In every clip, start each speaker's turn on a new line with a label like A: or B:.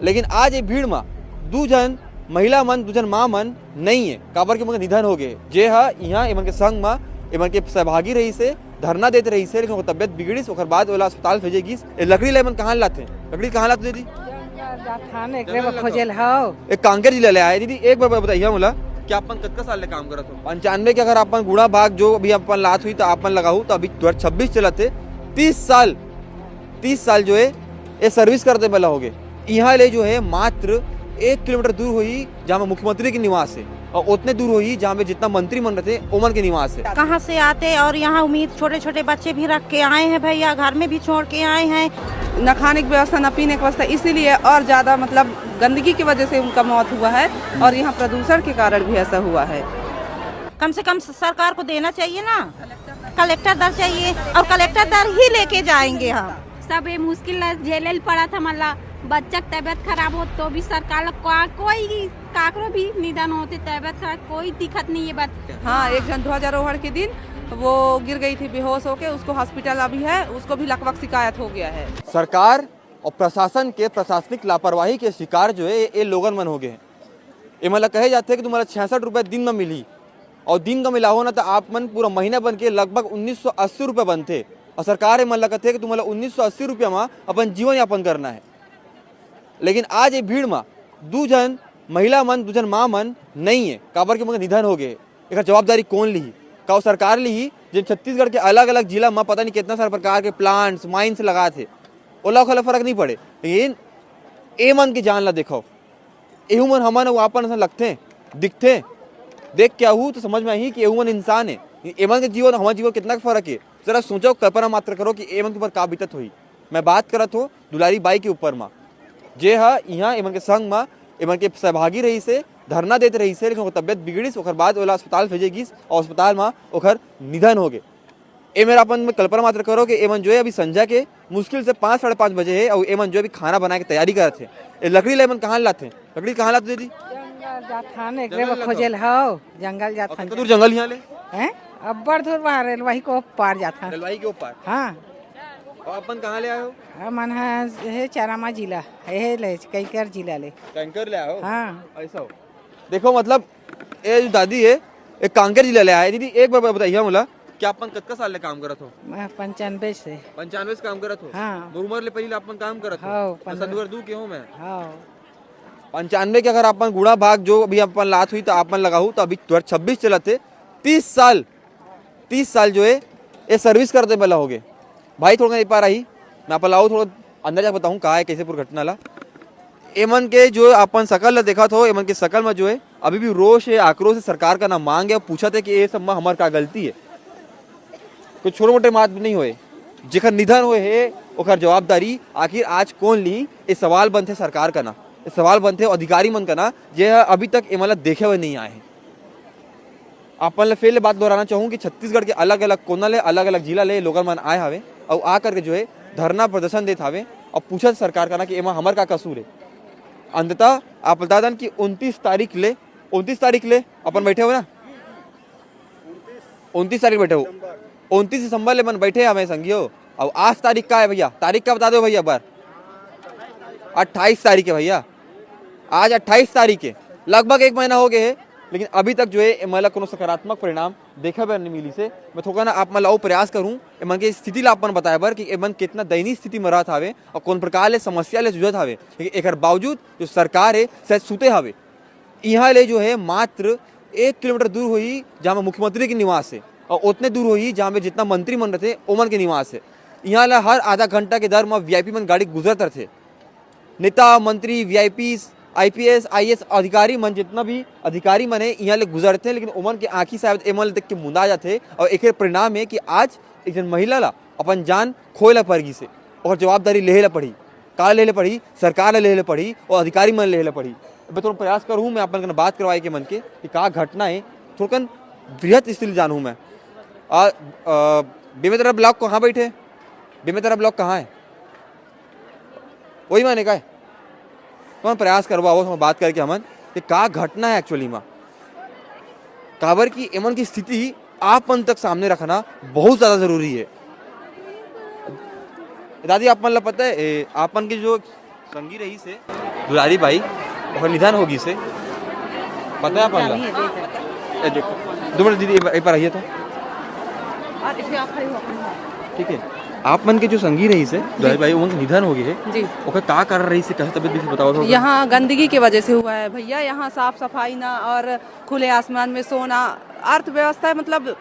A: लेकिन आज ये भीड़ में दू जन महिला मन दू जन माँ मन नहीं है काबर के उनके निधन हो गए। जे हा यहाँ इमन के संग में इमन के सहभागी रही से धरना देते रही से, लेकिन तबियत बिगड़ी ओकर बाद ओला अस्पताल भेजेगी। लकड़ी ले मन कहाँ लाते लकड़ी कहाँ लाते दीदी? एक कांकेर जिला ले आए। दीदी एक बार बताइए मोला कि अपन कतका साल ले काम करत हो? 95 के अगर अपन गुणा भाग जो अभी अपन लात हुई तो अपन लगाऊ तो अभी 2026 चलते 30 साल जो है ये सर्विस करते वाला हो गए। यहाँ ले जो है मात्र 1 किलोमीटर दूर हुई जहाँ मुख्यमंत्री के निवास है और उतने दूर हुई जहाँ पे जितना मंत्री मन रहते ओमन के निवास है।
B: कहाँ से आते और यहाँ उम्मीद छोटे छोटे बच्चे भी रख के आए हैं भैया, घर में भी छोड़ के आए हैं।
C: न खाने की व्यवस्था न पीने की व्यवस्था, इसीलिए और ज्यादा मतलब गंदगी की वजह से उनका मौत हुआ है और यहाँ प्रदूषण के कारण भी ऐसा हुआ है।
B: कम से कम सरकार को देना चाहिए ना, कलेक्टर दर चाहिए और कलेक्टर दर ही लेके जाएंगे हम।
D: सब ये मुश्किल झेले पड़ा था, मतलब बच्चा की तबीयत खराब हो तो भी सरकार कोई काकरो भी निधन होते तबीयत खराब कोई दिक्कत नहीं है बात।
C: हाँ, एक जन ध्वजारोहण के दिन वो गिर गई थी बेहोश होके, उसको हॉस्पिटल अभी है, उसको भी लगभग शिकायत हो गया है।
A: सरकार और प्रशासन के प्रशासनिक लापरवाही के शिकार जो है ये लोगन मन हो गए हैं। ये मतलब कहे जाते हैं कि तुम्हारा 66 रुपये दिन में मिली और दिन का मिला हो ना तो आप मन पूरा महीना बन के लगभग 1980 रुपये बनते और सरकार मन लगते कि तुम्हारा 1980 रुपया में अपन जीवन यापन करना है। लेकिन आज ये भीड़ में दू जन महिला मन दू जन माँ मन नहीं है काबर के उनके निधन हो गए। एक जवाबदारी कौन ली? का सरकार ली जिन छत्तीसगढ़ के अलग अलग जिला में पता नहीं कितना सारे प्रकार के प्लांट्स माइंस लगा थे, ओला खला फर्क नहीं पड़े। लेकिन ए मन की जान ला देखो, एहू मन हमन अपन लगते दिखते देख क्या हूँ तो समझ में आई कि एहू मन इंसान है। एमन के जीवन हमारे जीवन कितना फर्क है, जरा सोचो, कल्पना मात्र करो कि एमन के ऊपर का बीतत हुई। मैं बात करत हो दुलारी बाई के ऊपर में, जे हा यहाँ इमन के संग में इमन के सहभागी रही से धरना देते रही से, लेकिन तबियत बिगड़ी ओकर बाद ओला अस्पताल भेजेगी और अस्पताल में ओकर निधन हो गए। ए मेरा अपन में कल्पना मात्र करो कि एमन जो है अभी संध्या के मुश्किल से 5 साढ़े 5 बजे है और एमन जो अभी खाना बना के तैयारी करते हैं। लकड़ी ले मन कहाँ लाते लकड़ी कहाँ लाते दीदी?
B: जंगल जाता
A: दूर जंगल यहाँ ले
B: हैं, अब्बड़ दूर बाहर रेलवाही को पार जाता।
A: रेलवाही के ऊपर?
B: हाँ।
A: और अपन कहाँ ले आए हो?
B: मन है चारामा जिला है ले कैकर जिला ले
A: कैंकर ले आए हो?
B: हाँ।
A: ऐसा हो देखो, मतलब ये जो दादी है एक कांकेर जिला ले आए। दीदी एक बार बताइए मोला कि अपन कतका साल ले काम करत हो?
B: मैं 95 से
A: 95 से काम करत हो?
B: हाँ।
A: उम्र ले पहले अपन काम करत हो?
B: हाँ,
A: 15 के हो मैं।
B: हाँ।
A: 95 के अगर अपन गुणा भाग जो अभी अपन लात हुई तो अपन लगाऊ तो अभी 2026 चलते 30 साल जो है ये सर्विस करते वाला हो गए। भाई थोड़ा नहीं पा रही, मैं अपन लाऊ थोड़ा अंदर जा बताऊँ कहाँ है कैसे पूरी घटना ला। एमन के जो अपन शकल देखा था, एमन के शकल में जो है अभी भी रोष है, आक्रोश है, सरकार का नाम मांग है, पूछा थे कि ये सब में हमार का गलती है। कुछ छोटे मोटे बात नहीं हुए, जेकर निधन हुए है ओकर जवाबदारी आखिर आज कौन ली? ये सवाल बनते सरकार का ना, ये सवाल बनते अधिकारी मन का ना, जे अभी तक एमन देखे हुए नहीं आए हैं। अपन फिर बात दोहराना चाहूँ कि छत्तीसगढ़ के अलग अलग कोना ले अलग अलग जिला ले लोग मन आए हवे और आ करके जो है धरना प्रदर्शन देते हवे और पूछा सरकार का ना कि एमा हमार का कसूर है। अंततः आप बता दें कि 29 तारीख ले अपन बैठे हो ना, 29 तारीख बैठे हो, 29 दिसंबर ले मन बैठे हमें संगियो। और आज तारीख का है भैया? तारीख का बता दो भैया बार। 28 तारीख है भैया, आज 28 तारीख है, लगभग 1 महीना हो गए है, लेकिन अभी तक जो है मतलब कोनो सकारात्मक परिणाम देखा भी नहीं मिली से। मैं थोड़ा ना आप मतलब प्रयास करूं एमन के स्थिति ला अपन बताए बर कि एमन कितना दयनीय स्थिति में रहत हवे और कौन प्रकार ले समस्या ले जूझत हवे। लेकिन एक बावजूद जो सरकार है शायद सुते हवे। यहाँ ले जो है मात्र 1 किलोमीटर दूर हुई जहाँ मुख्यमंत्री के निवास है और उतने दूर हुई जहाँ पे जितना मंत्री मन रहते ओमन के निवास है। यहाँ ला हर आधा घंटा के दर में VIP मन गाड़ी गुजरत रहते, नेता मंत्री VIP IPS IAS अधिकारी मन जितना भी अधिकारी मन है यहाँ ले गुजरते हैं, लेकिन उमन के आँखी शायद एमन देख के मुंदा जाते और एक परिणाम है कि आज एक जन महिला ला अपन जान खोला पड़गी से और जवाबदारी लेला पड़ी। का लेले पड़ी? सरकार ले लेले पड़ी और अधिकारी मन लेले पड़ी। मैं थोड़ा प्रयास करूँ मैं अपन बात करवाए के मन के कि का घटना है, थोड़ा बृहद स्थिति जानूँ मैं। बेमेतरा ब्लॉक कहाँ बैठे? बेमेतरा ब्लॉक कहाँ है? वही माने का है तो प्रयास करवाओ हम बात करके हमन कि का घटना है एक्चुअली में, काबर की एमन की स्थिति आपन तक सामने रखना बहुत ज्यादा जरूरी है। दादी आप मतलब पता है आपन की जो संगी रही से दुलारी बाई और निधन होगी से पता है अपन ए देखो 2 मिनट दीदी एक बार आइए तो ठीक है आप मन के जो संगी रही से दुलारी बाई उनका निधन हो गई है
C: जी
A: ओके का कर रही से कैसे तबीयत भी बताओ थोड़ा।
C: यहाँ गंदगी की वजह से हुआ है भैया। यहाँ साफ सफाई ना और खुले आसमान में सोना, अर्थव्यवस्था मतलब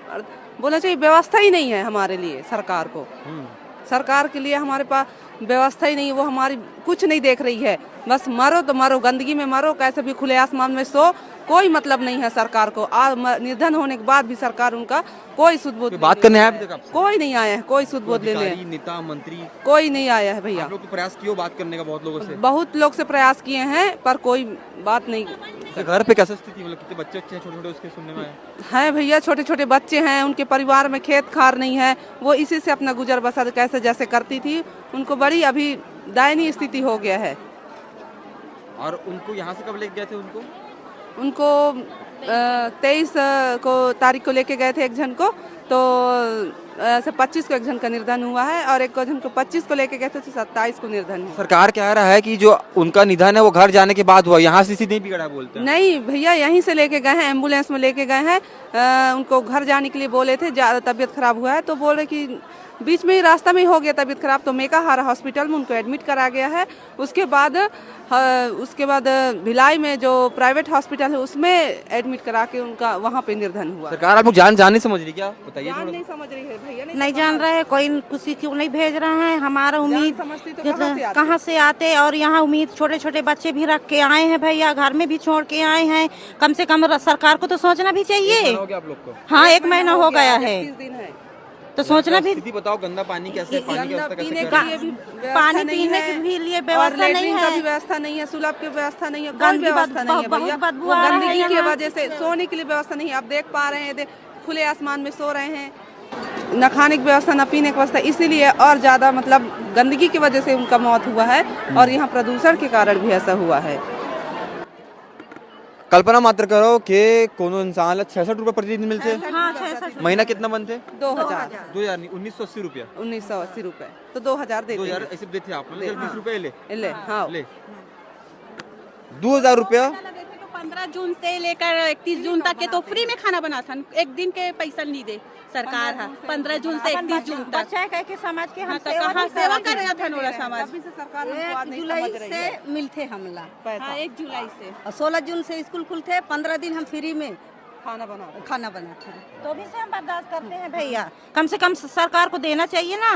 C: बोलना चाहिए व्यवस्था ही नहीं है हमारे लिए। सरकार को सरकार के लिए हमारे पास व्यवस्था ही नहीं है। वो हमारी कुछ नहीं देख रही है। बस मरो तो मरो, गंदगी में मरो, कैसे भी खुले आसमान में सो, कोई मतलब नहीं है सरकार को। निधन होने के बाद भी सरकार उनका कोई सुध-बुध
A: बात करने आया अभी तक आपसे?
C: कोई नहीं आया है, कोई सुध-बुध लेने
A: अधिकारी, नेता मंत्री
C: कोई नहीं आया है भैया।
A: आप लोग तो प्रयास किए हो बात करने का बहुत लोगों से?
C: बहुत लोग से प्रयास किए हैं पर कोई बात नहीं।
A: तो घर पे कैसे स्थिति मतलब कितने बच्चे अच्छे छोटे छोटे उसके सुनने में आए
C: है भैया, छोटे छोटे बच्चे हैं, उनके परिवार में खेत खार नहीं है, वो इसी से अपना गुजर बसर कैसे जैसे करती थी। उनको बड़ी अभी दयनीय स्थिति हो गया है।
A: और उनको यहाँ से कब लेके गए थे
C: उनको 23 को तारीख को लेके गए थे एक जन को, तो 25 को एक जन का निर्धन हुआ है और एक जन को 25 को लेके गए थे तो 27 को निर्धन हुआ।
A: सरकार कह रहा है कि जो उनका निधन है वो घर जाने के बाद हुआ, यहाँ से स्थिति नहीं बिगड़ा बोलते हैं।
C: नहीं भैया, यहीं से लेके गए हैं, एम्बुलेंस में लेके गए हैं। उनको घर जाने के लिए बोले थे, तबीयत खराब हुआ है तो बोले कि बीच में ही रास्ता में ही हो गया तबीयत खराब, तो मेकाहारा हॉस्पिटल में उनको एडमिट करा गया है। उसके बाद भिलाई में जो प्राइवेट हॉस्पिटल है उसमें एडमिट करा के उनका वहाँ पे निर्धन हुआ।
A: सरकार आप लोग जान नहीं समझ रही क्या, बताइए
C: जान
A: थोड़ा।
C: नहीं समझ रही है भैया,
B: नहीं जान रहे, कोई किसी क्यों नहीं भेज रहे हैं। हमारा उम्मीद
C: समझती तो
B: कहाँ से आते, और यहाँ उम्मीद छोटे छोटे बच्चे भी रख के आए हैं भैया, घर में भी छोड़ के आए हैं। कम से कम सरकार को तो सोचना भी चाहिए।
A: हो गया आप लोग को?
B: हाँ, 1 महीना हो गया है
C: 30 दिन है।
B: तो सोचना भी।
A: स्थिति बताओ, गंदा पानी कैसे, पानी की व्यवस्था कैसे
C: पीने
A: कर
C: के
A: रहे
C: लिए
A: हैं?
C: भी
B: पानी
C: नहीं
B: पीने
C: है,
B: के भी लिए
C: और
B: व्यवस्था नहीं
C: लेटरिन का भी
B: है।
C: व्यवस्था नहीं है, सुलभ की व्यवस्था नहीं है, कोई
B: गंदी
C: व्यवस्था नहीं है
B: बहुत
C: भैया।
B: बदबू
C: वो
B: आ रहा है
C: गंदगी की
B: यहाँ।
C: वजह से सोने के लिए व्यवस्था नहीं है। आप देख पा रहे हैं, खुले आसमान में सो रहे हैं, न खाने की व्यवस्था न पीने की व्यवस्था, इसीलिए और ज्यादा मतलब गंदगी की वजह से उनका मौत हुआ है और यहाँ प्रदूषण के कारण भी ऐसा हुआ है।
A: कल्पना मात्र करो कि कोनो इंसान 66 रुपए प्रतिदिन मिलते हैं।
B: हाँ, 66
A: महीना कितना बनते?
C: 2000
A: 2000 नहीं, 1980 रुपया।
C: 1980 रुपए तो 2000 देते
A: 2000 ऐसे देते आप मतलब 20 रुपए ले
C: ले। हाँ,
A: ले 2000 रुपया।
E: 15 जून से लेकर 31 जून तक के तो फ्री में खाना बना था, एक दिन के पैसा नहीं दे सरकार है। 15 जून से 31 जून तक
B: बच्चा कह के समाज के हम
E: हाँ, तो कहाँ सेवा कर रहा था नोरा समाज।
C: अभी से सरकार हमको बात नहीं समझ रही है।
F: मिलते हमला
C: पैसा
E: हाँ, 1 जुलाई से
F: और 16 जून से स्कूल खुलते, 15 दिन हम फ्री में
C: खाना बनाओ।
F: खाना बनाते हैं।
B: तो भी से हम बर्दाश्त करते हैं भैया। कम से कम सरकार को देना चाहिए ना,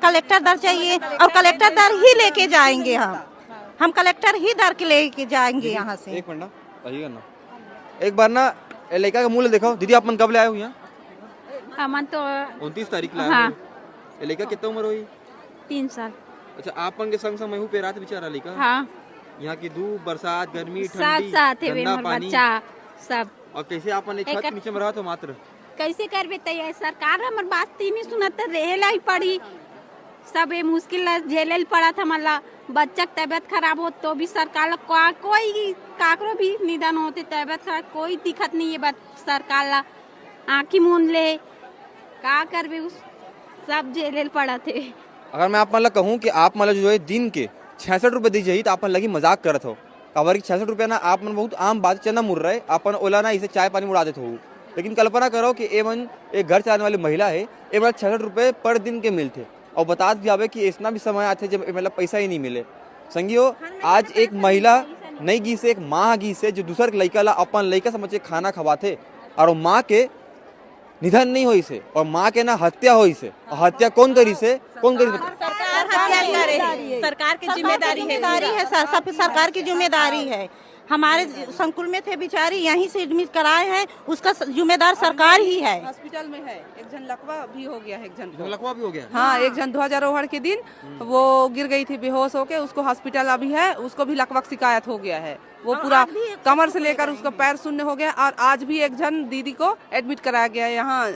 B: कलेक्टर दर चाहिए, और कलेक्टर दर ही लेके जाएंगे हम कलेक्टर ही दर के लेके जाएंगे यहाँ से।
A: एक मिनट ना, आइएगा ना एक बार ना, ए लड़का का मुंह दिखाओ। दीदी आप मन कब ले आए हो यहाँ?
E: हमन तो
A: 29 तारीख लाए
E: हाँ।
A: हो। ए लड़का कितना उम्र हुई?
E: 3 साल।
A: अच्छा, आपन के संग मैं हूँ पे रात बेचारा लड़का।
E: हाँ,
A: यहाँ की धूप, बरसात, गर्मी,
E: साथ
A: ठंडी,
E: साथ है
A: गंदा
E: मोर
A: पानी,
E: बच्चा सब।
A: और कैसे आपन एक छत के नीचे में रहा तो मात्र
E: कैसे करबे तैयार, सरकार हमर बात नहीं सुनत, रहेला ही पड़ी। सब ये मुश्किल झेले पड़ा था। मतलब बच्चा की तबीयत खराब हो तो भी सरकार कोई काकरो भी निधन होते तबीयत खराब, कोई दिक्कत नहीं है। सरकार ला आँखी मूंद ले, का करबे, उस सब झेले पड़ा थे।
A: अगर मैं आप मतलब कहूँ कि आप मतलब जो है दिन के 66 रुपए दी जाइए तो आप लगी मजाक करत हो। अगर 66 रुपया ना आप मन बहुत आम बात चना मुड़ रहे अपन ओला ना इसे चाय पानी उड़ा देते हो। लेकिन कल्पना करो कि एवन एक घर चलाने वाली महिला है, ए मतलब 66 रुपए पर दिन के मिलते और बता भी आवे कि इतना भी समय आते जब मतलब पैसा ही नहीं मिले। संगियो, आज एक महिला नई गी से, एक माँ गी से जो दूसर लड़का ला अपन लड़का समझ के खाना खवाते और माँ के निधन नहीं होई से और माँ के ना हत्या होई से। और हत्या कौन करी से, कौन करी?
E: सरकार की जिम्मेदारी
B: है सर, सब सरकार की जिम्मेदारी है। हमारे संकुल में थे बेचारी, यहीं से एडमिट कराए हैं, उसका जिम्मेदार सरकार ही है।
C: हॉस्पिटल में है, एक जन लकवा भी हो गया है, एक जन को।
A: लकवा भी हो गया।
C: हाँ, एक जन ध्वजारोहण के दिन वो गिर गई थी बेहोश होके, उसको हॉस्पिटल अभी है, उसको भी लकवा की शिकायत हो गया है। वो पूरा कमर से लेकर उसका पैर शून्य हो गया। और आज भी एक जन दीदी को एडमिट कराया गया है यहाँ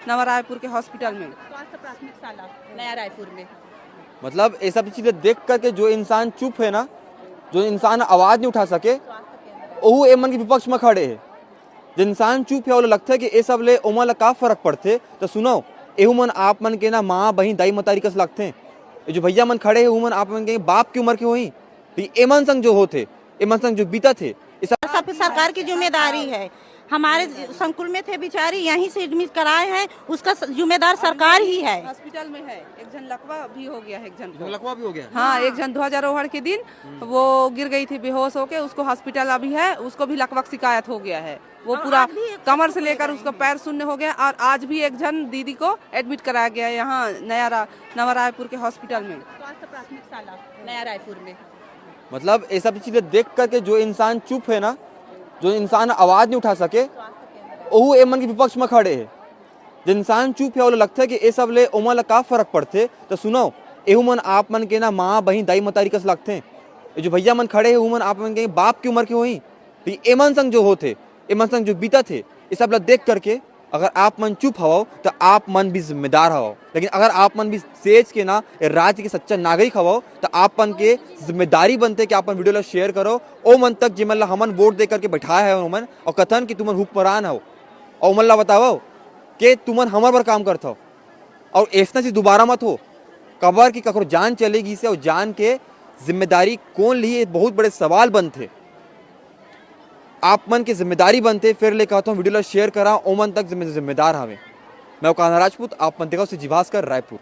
C: नवा रायपुर के हॉस्पिटल में,
E: स्वास्थ्य प्राथमिक शाला नया रायपुर में।
A: मतलब ये सब चीजें देख करके जो इंसान चुप है ना, जो इंसान आवाज नहीं उठा सके, वो एमन के विपक्ष में खड़े है। जो इंसान चुप है वो लगता है कि ये सब ले उमर ला का फर्क पड़ते। तो सुनो, एहू मन आप मन के ना माँ बहन दाई मतारी कस लगते हैं। ये जो भैया मन खड़े हैं वो मन आप मन के बाप की उम्र के होई, तो ये एमन संघ जो होते, एमन संघ जो बीता थे, इस
B: सब सरकार की जिम्मेदारी है। हमारे संकुल में थे बेचारी, यहीं से एडमिट कराए हैं, उसका जिम्मेदार सरकार ही है।
C: हॉस्पिटल में है, एक जन लकवा भी हो गया है, एक जन को।
A: लकवा भी हो गया।
C: हाँ, एक जन ध्वजारोहण के दिन वो गिर गई थी बेहोश होके, उसको हॉस्पिटल अभी है, उसको भी लकवा की शिकायत हो गया है। वो पूरा कमर से लेकर उसका पैर शून्य हो गया। और आज भी एक जन दीदी को एडमिट कराया गया है यहाँ नवा रायपुर के हॉस्पिटल में,
F: स्वास्थ्य प्राथमिक शाला नया रायपुर में।
A: मतलब ये सब चीजें देख करके जो इंसान चुप है ना, जो इंसान आवाज नहीं उठा सके, वो एमन के विपक्ष में खड़े है। जो इंसान चुप है वो लगता है कि ये सब ले ओमन ला का फर्क पड़ते। तो सुनो, एहू मन आप मन के ना माँ बहन दाई मतारी कस लगते हैं। ये जो भैया मन खड़े हैं वो मन आप मन के बाप की उम्र के होई। तो एमन संग जो होते, एमन संग जो बीता थे, ये सब ला देख करके अगर आप मन चुप हवाओ तो आप मन भी जिम्मेदार हवाओ। लेकिन अगर आप मन भी सेज के ना राज्य के सच्चा नागरिक हवाओ तो आप मन के जिम्मेदारी बनते कि आप मन वीडियो ला शेयर करो ओ मन तक जिमन ला हमन वोट दे करके बैठाया है उमन, और कथन कि तुमन हुक्मरान हो और उमन ला बताओ कि तुमन हमर पर काम करता हो। और ऐसा चीज दोबारा मत हो कबर की ककरो जान चलेगी से, और जान के जिम्मेदारी कौन लिए बहुत बड़े सवाल बनते। आप मन की जिम्मेदारी बनते, फिर ले कहता हूँ वीडियो ला शेयर करा, ओमन तक जिम्मेदार हमें। मैं कान्हा राजपूत, आप मन देखो से जीभास्कर रायपुर।